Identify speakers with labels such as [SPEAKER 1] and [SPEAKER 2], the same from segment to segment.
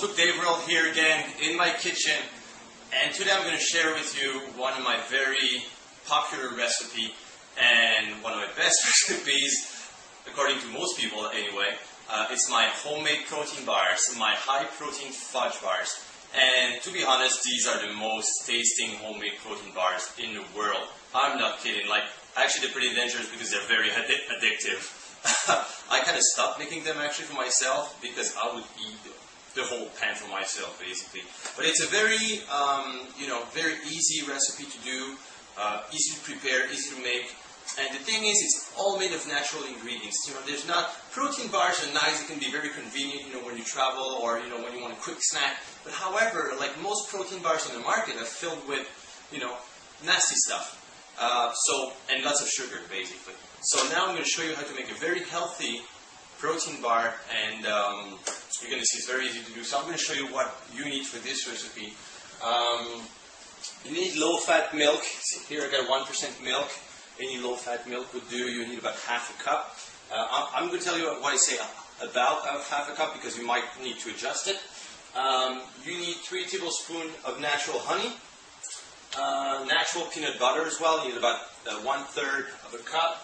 [SPEAKER 1] Cook Dave World here again in my kitchen, and today I'm going to share with you one of my very popular recipe and one of my best recipes, according to most people anyway. It's my homemade protein bars, my high protein fudge bars. And to be honest, these are the most tasting homemade protein bars in the world. I'm not kidding. Like, actually they're pretty dangerous because they're very addictive. I kind of stopped making them actually for myself because I would eat the whole pan for myself basically. But it's a very, very easy recipe to do, easy to prepare, easy to make. And the thing is, it's all made of natural ingredients. There's not, protein bars are nice, it can be very convenient, when you travel or, when you want a quick snack. But however, like most protein bars on the market are filled with, nasty stuff. And lots of sugar, basically. So now I'm going to show you how to make a very healthy protein bar, and you're going to see it's very easy to do. So I'm going to show you what you need for this recipe. You need low-fat milk. See, here I got 1% milk. Any low-fat milk would do. You need about half a cup. I'm going to tell you what I say about half a cup because you might need to adjust it. You need 3 tablespoons of natural honey. Natural peanut butter as well. You need about 1/3 of a cup.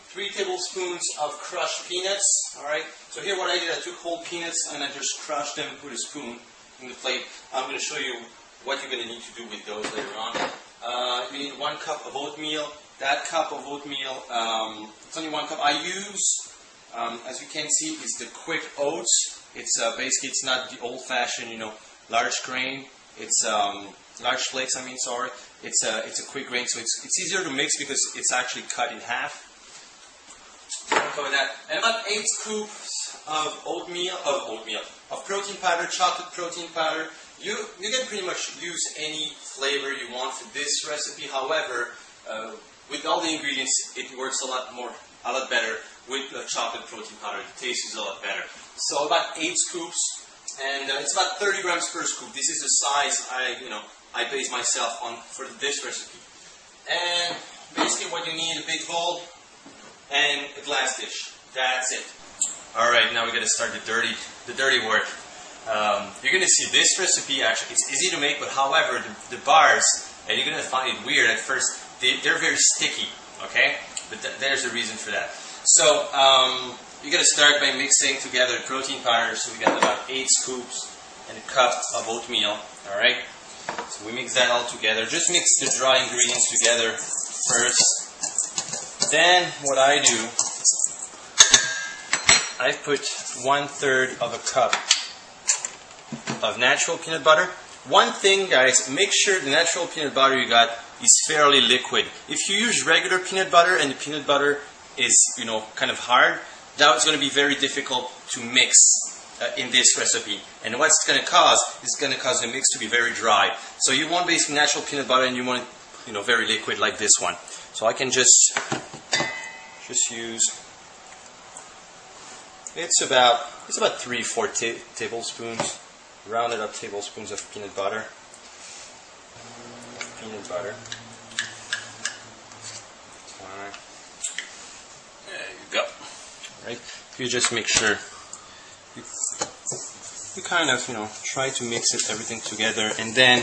[SPEAKER 1] 3 tablespoons of crushed peanuts. Alright, so here what I did, I took whole peanuts and I just crushed them and put a spoon in the plate. I'm going to show you what you're going to need to do with those later on. You need 1 cup of oatmeal. That cup of oatmeal, it's only 1 cup. I use, as you can see, is the quick oats. It's basically, it's not the old-fashioned, large grain. It's large flakes. Sorry. It's a quick grain, so it's easier to mix because it's actually cut in half. Cover that. And about 8 scoops of of protein powder, chocolate protein powder. You can pretty much use any flavor you want for this recipe. However, with all the ingredients, it works a lot better with chocolate protein powder. The taste is a lot better. So about 8 scoops, and it's about 30 grams per scoop. This is the size I base myself on for this recipe. And basically, what you need: a big bowl and a glass dish. That's it. All right, now we're gonna start the dirty work. You're going to see this recipe, actually, it's easy to make, but however, the bars, and you're going to find it weird at first, they're very sticky, okay? But there's a reason for that. So, you're going to start by mixing together the protein powder. So we got about 8 scoops and a cup of oatmeal, alright? So we mix that all together. Just mix the dry ingredients together first. Then, what I do, I put 1/3 of a cup of natural peanut butter. One thing, guys, make sure the natural peanut butter you got is fairly liquid. If you use regular peanut butter and the peanut butter is, kind of hard, that's going to be very difficult to mix in this recipe. And what's going to cause is going to cause the mix to be very dry. So you want basically natural peanut butter, and you want it, very liquid like this one. So I can just use. It's about 3-4 tablespoons. Rounded up tablespoons of peanut butter. Alright. There you go. Right? You just make sure you kind of, try to mix everything together, and then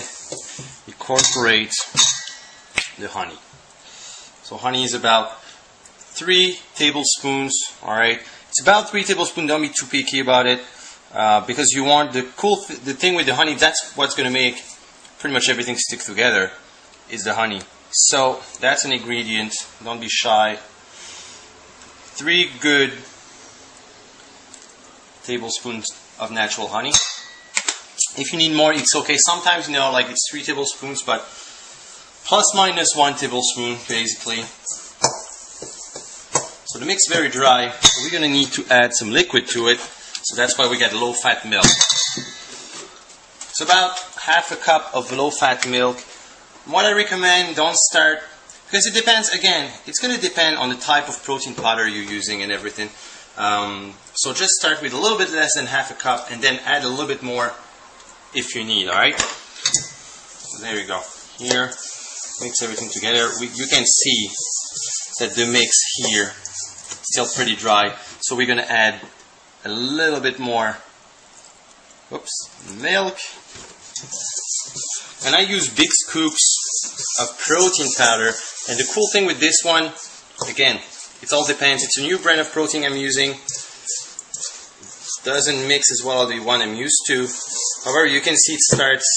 [SPEAKER 1] incorporate the honey. So honey is about 3 tablespoons. Alright. It's about 3 tablespoons. Don't be too picky about it. Because you want the thing with the honey, that's what's going to make pretty much everything stick together, is the honey. So that's an ingredient. Don't be shy. 3 good tablespoons of natural honey. If you need more, it's okay. Sometimes, like it's 3 tablespoons, but plus minus 1 tablespoon, basically. So the mix is very dry, so we're going to need to add some liquid to it. So that's why we got low-fat milk. It's about half a cup of low-fat milk. What I recommend, don't start, because it depends, again, it's going to depend on the type of protein powder you're using and everything. So just start with a little bit less than half a cup, and then add a little bit more if you need, alright? So there you go. Here, mix everything together. You can see that the mix here is still pretty dry. So we're going to add a little bit more milk. And I use big scoops of protein powder. And the cool thing with this one, again, it all depends. It's a new brand of protein I'm using. It doesn't mix as well as the one I'm used to. However, you can see it starts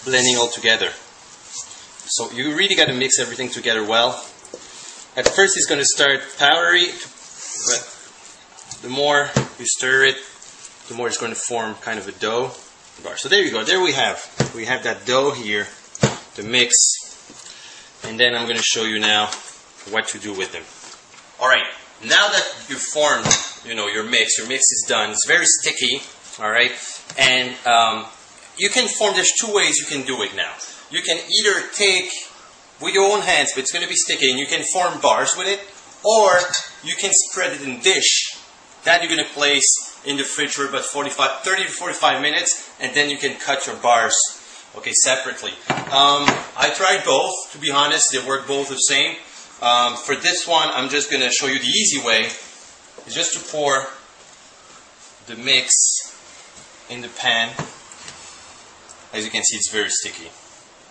[SPEAKER 1] blending all together. So you really got to mix everything together well. At first it's going to start powdery, but the more you stir it, the more it's going to form kind of a dough bar. So there you go. There we have that dough here, the mix. And then I'm going to show you now what to do with them. Alright, now that you've formed, your mix is done. It's very sticky, alright? And you can form, there's two ways you can do it now. You can either take with your own hands, but it's going to be sticky, and you can form bars with it, or you can spread it in dish. That you're going to place in the fridge for about 30 to 45 minutes, and then you can cut your bars, okay, separately. I tried both, to be honest. They work both the same. For this one, I'm just going to show you the easy way. It's just to pour the mix in the pan. As you can see, it's very sticky.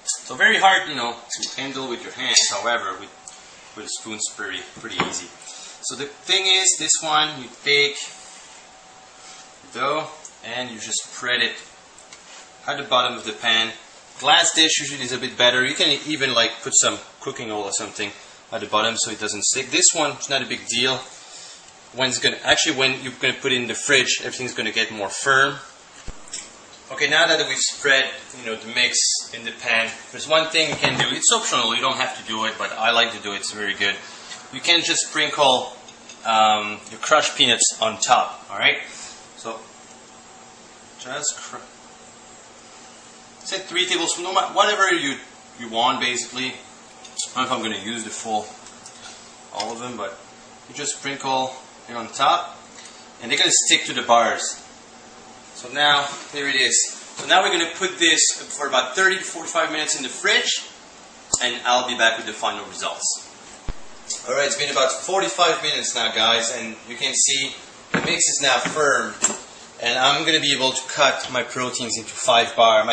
[SPEAKER 1] So very hard, to handle with your hands. However, with a spoon, it's pretty easy. So the thing is, this one, you take the dough and you just spread it at the bottom of the pan. Glass dish usually is a bit better. You can even put some cooking oil or something at the bottom so it doesn't stick. This one is not a big deal. When you're going to put it in the fridge, everything's going to get more firm. Okay, now that we've spread, the mix in the pan, there's one thing you can do. It's optional. You don't have to do it, but I like to do it. It's very good. You can just sprinkle your crushed peanuts on top. All right. So just say 3 tablespoons, whatever you want, basically. I don't know if I'm going to use all of them, but you just sprinkle it on top, and they're going to stick to the bars. So now, here it is. So now we're going to put this for about 30 to 45 minutes in the fridge, and I'll be back with the final results. Alright, it's been about 45 minutes now, guys, and you can see the mix is now firm, and I'm going to be able to cut my proteins into 5 bars,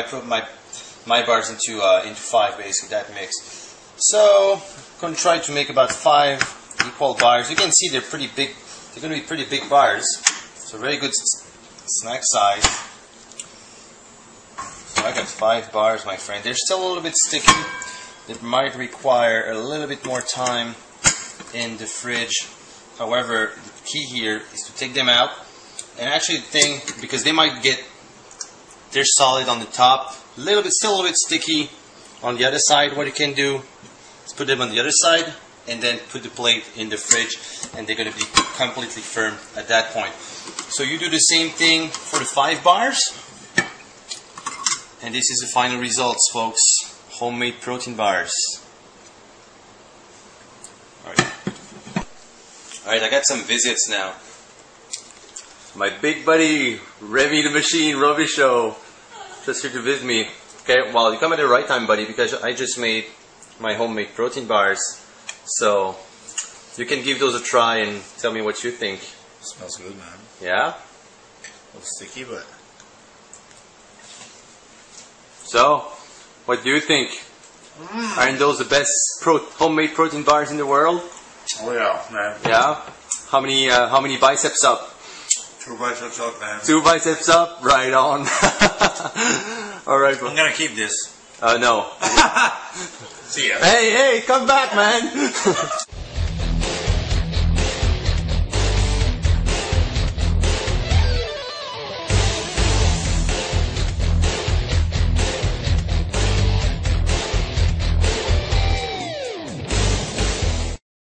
[SPEAKER 1] my bars into 5, basically, that mix. So, I'm going to try to make about 5 equal bars. You can see they're pretty big. They're going to be pretty big bars. So very good snack size. So I got 5 bars, my friend. They're still a little bit sticky. It might require a little bit more time in the fridge. However, the key here is to take them out. And actually, the thing, because they're solid on the top, still a little bit sticky on the other side. What you can do is put them on the other side, and then put the plate in the fridge, and they're going to be completely firm at that point. So you do the same thing for the 5 bars, and this is the final results, folks. Homemade protein bars. Alright, I got some visits now. My big buddy, Remy the Machine, Robbie Show, just here to visit me. Okay, well, you come at the right time, buddy, because I just made my homemade protein bars. So, you can give those a try and tell me what you think.
[SPEAKER 2] Smells good, man.
[SPEAKER 1] Yeah?
[SPEAKER 2] A little sticky, but...
[SPEAKER 1] So, what do you think? Aren't those the best homemade protein bars in the world?
[SPEAKER 2] Oh yeah, man.
[SPEAKER 1] Yeah? How many biceps up?
[SPEAKER 2] 2 biceps up, man.
[SPEAKER 1] 2 biceps up? Right on. Alright,
[SPEAKER 2] I'm gonna keep this.
[SPEAKER 1] No.
[SPEAKER 2] See ya.
[SPEAKER 1] Hey, come back, man.